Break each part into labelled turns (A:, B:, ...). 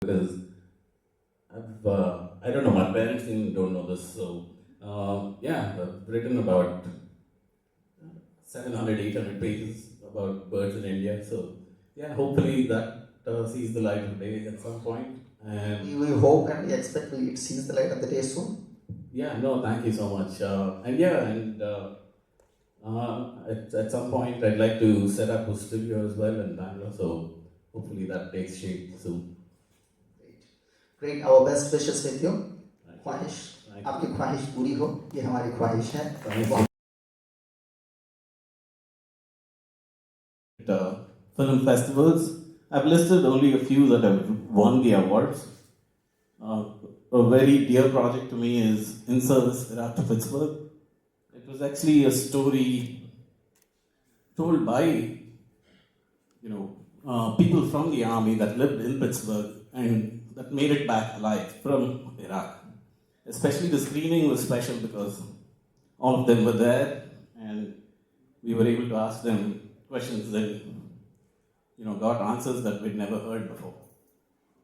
A: because I don't know, my parents even don't know this. So, yeah, I've written about 700, 800 pages about birds in India. So, yeah, hopefully that sees the light of day at some point. And
B: We hope and we expect it sees the light of the day soon.
A: yeah, no, thank you so much. At some point, I'd like to set up a studio as well in Bangalore. So, hopefully that takes shape soon.
B: Great, our best wishes with you. ख्वाहिश,
A: Thank you.
B: आपकी ख्वाहिश पूरी हो, ये हमारी ख्वाहिश है.
A: Thank you. Film festivals. I've listed only a few that have won the awards. A very dear project to me is In Service Iraq to Pittsburgh. It was actually a story told by people from the army that lived in Pittsburgh and that made it back alive from Iraq. Especially the screening was special because all of them were there and we were able to ask them questions that got answers that we'd never heard before.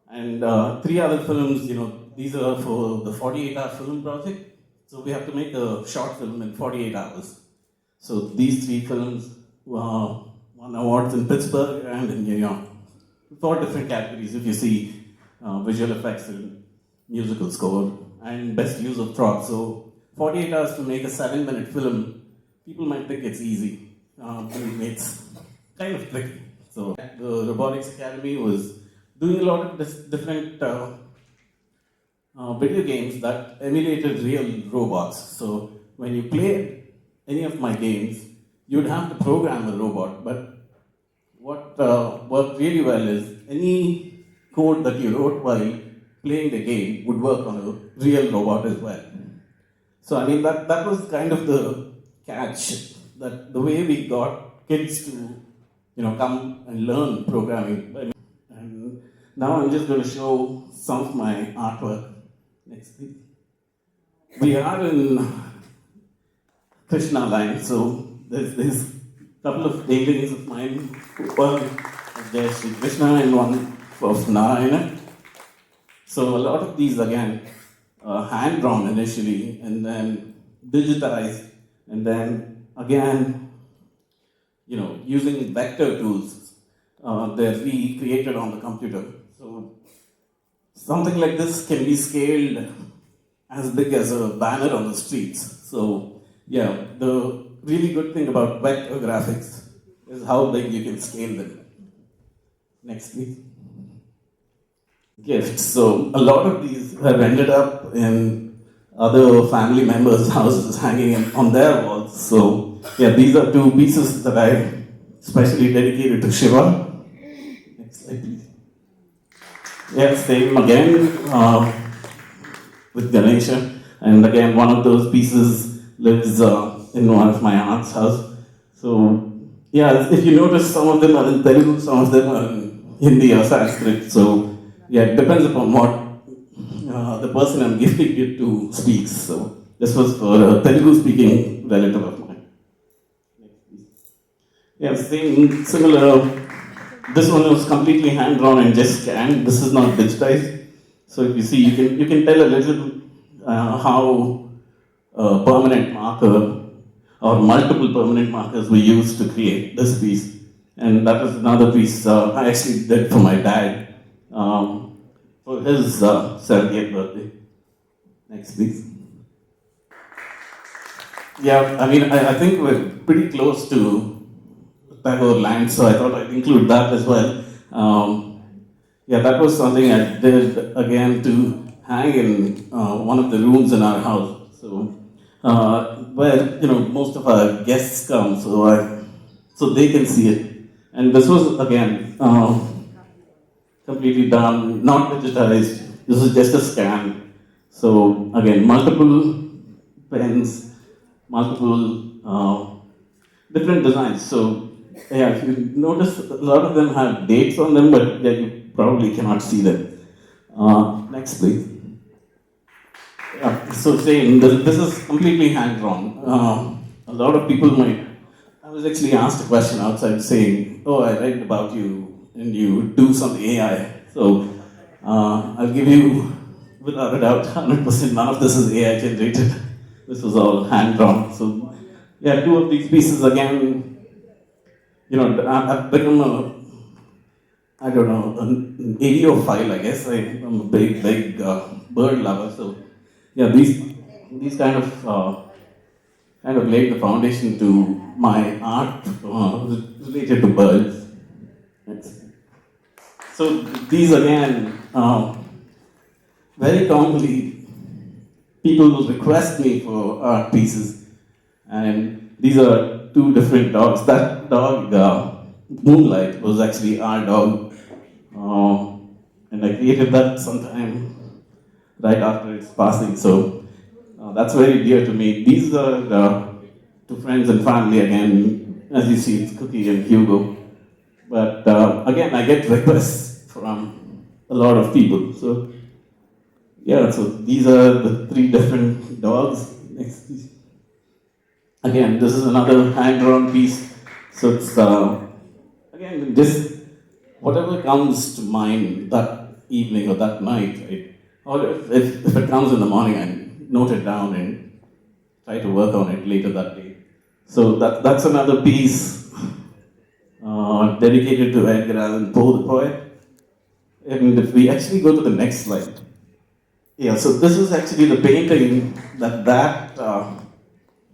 A: And three other films, these are for the 48-hour film project. So we have to make a short film in 48 hours. So these three films won awards in Pittsburgh and in New York. 4 different categories, if you see visual effects and musical score and best use of props. So 48 hours to make a 7-minute film, people might think it's easy. It's kind of tricky. So the Robotics Academy was doing a lot of different video games that emulated real robots. So when you played any of my games, you'd have to program a robot. But what worked really well is any code that you wrote while playing the game would work on a real robot as well. So I mean that was kind of the catch, that the way we got kids to come and learn programming. And now I'm just going to show some of my artwork. Next, please. We are in Krishna line, so there's a couple of paintings of mine. One of Jai Shri Krishna and one of Narayana. So a lot of these again hand drawn initially and then digitized and then again using vector tools, they're recreated on the computer. So something like this can be scaled as big as a banner on the streets. So yeah, the really good thing about vector graphics is how big you can scale them. Next, please. Gifts. So a lot of these have ended up in other family members' houses hanging on their walls. So yeah, these are 2 pieces that I specially dedicated to Shiva. Next slide, please. Yeah, same again with Ganesha. And again, one of those pieces lives in one of my aunt's house. So yeah, if you notice, some of them are in Telugu, some of them are in Hindi or Sanskrit. So yeah, it depends upon what the person I'm gifting it to speaks. So this was for a Telugu-speaking relative of mine. Yeah, similar. This one was completely hand-drawn and just scanned. This is not digitized. So if you see, you can tell a little how a permanent marker or multiple permanent markers were used to create this piece. And that was another piece I actually did for my dad for his 70th birthday. Next, please. Yeah, I mean, I think we're pretty close to Tagore land, so I thought I'd include that as well. Yeah, that was something I did again to hang in one of the rooms in our house. So, where most of our guests come, so they can see it. And this was again completely done, not digitized. This is just a scan. So again, multiple pens, multiple different designs. So yeah, if you notice, a lot of them have dates on them, but yeah, you probably cannot see them. Next, please. Yeah, so same, this is completely hand-drawn. A lot of people might, I was actually asked a question outside saying, oh, I read about you and you do some AI. So I'll give you, without a doubt, 100%, none of this is AI generated. This was all hand drawn. So, yeah, two of these pieces again, I've become I don't know, an audiophile, I guess. I'm a big bird lover. So, yeah, these kind of laid the foundation to my art related to birds. So these again, very commonly, people will request me for art pieces, and these are two different dogs. That dog, Moonlight, was actually our dog, and I created that sometime right after its passing. So that's very dear to me. These are to friends and family again. As you see, it's Cookie and Hugo. But again, I get requests from a lot of people. So yeah, so these are the three different dogs. Next, please. Again, this is another hand-drawn piece. So it's again just whatever comes to mind that evening or that night, right? Or if it comes in the morning, I note it down and try to work on it later that day. So that's another piece dedicated to Edgar Allan Poe, the poet. And if we actually go to the next slide, yeah, so this is actually the painting that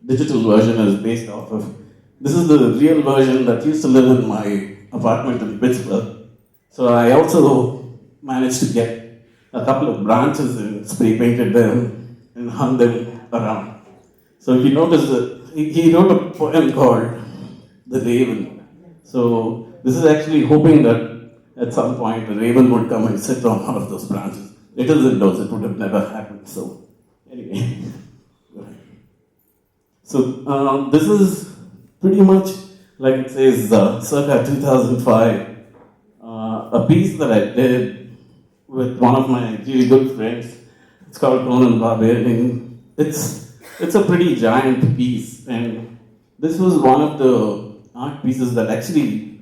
A: digital version is based off of. This is the real version that used to live in my apartment in Pittsburgh. So I also managed to get a couple of branches and spray painted them and hung them around. So if you notice that he wrote a poem called The Raven. So this is actually hoping that at some point the raven would come and sit on one of those branches. It is indoors, it would have never happened. So anyway. So this is pretty much like it says circa 2005, a piece that I did with one of my really good friends. It's called Conan Barbarian. It's a pretty giant piece, and this was one of the art pieces that actually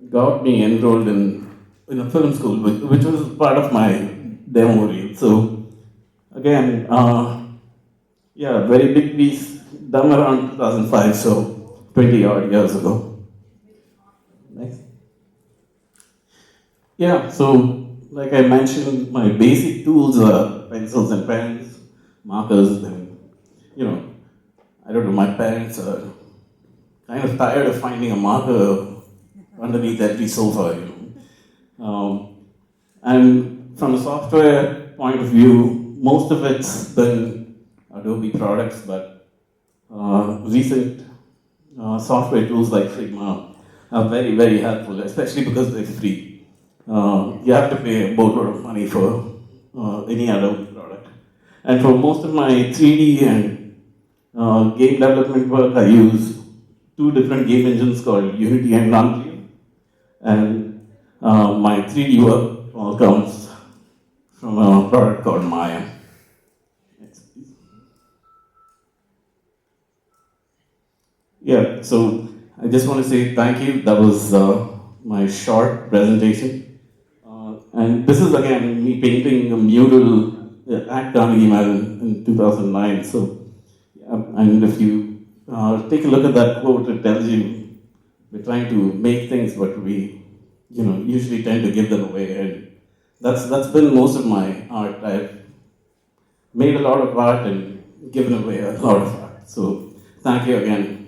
A: got me enrolled in a film school, which was part of my demo reel. So again, yeah, very big piece, done around 2005, so 20 odd years ago. Next. Yeah, so like I mentioned, my basic tools are pencils and pens, markers, and I don't know, my parents are kind of tired of finding a marker underneath every sofa. And from a software point of view, most of it's been Adobe products, but recent software tools like Figma are very, very helpful, especially because they're free. You have to pay a boatload of money for any Adobe product. And for most of my 3D and game development work, I use two different game engines called Unity and Unreal. And my 3D work all comes from a product called Maya. Yeah, so I just want to say thank you. That was my short presentation. And this is again me painting a mural at Carnegie Mellon in 2009. So, and if you take a look at that quote, it tells you we're trying to make things, but we, usually tend to give them away. And that's been most of my art. I've made a lot of art and given away a lot of art. So, thank you again.